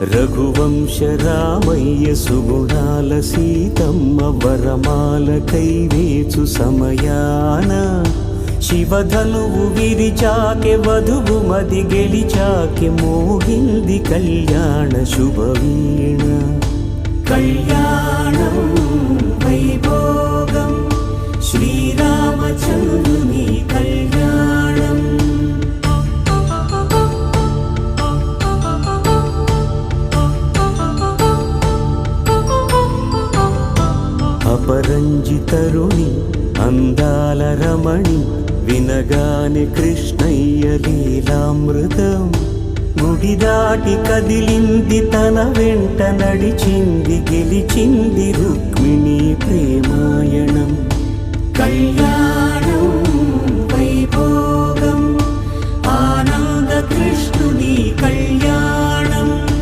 రఘువంశ రామయ్య సుగుణాల సీతమ్మ వరమాల కైవేచు సమయాన శివధనువు విరిచాకె వధువు మది గెలిచాకె మోగింది కళ్యాణ శుభవీణ. కళ్యాణం వైభోగం శ్రీరామచంద్రుని కళ్యాణం. అపరంజి తరుణి అందాల రమణి వినగానే కృష్ణయ్య లీలామృతం. గుడి దాటి కదిలింది తన వెంట నడిచింది గెలిచింది రుక్మిణి ప్రేమాయణం. కళ్యాణం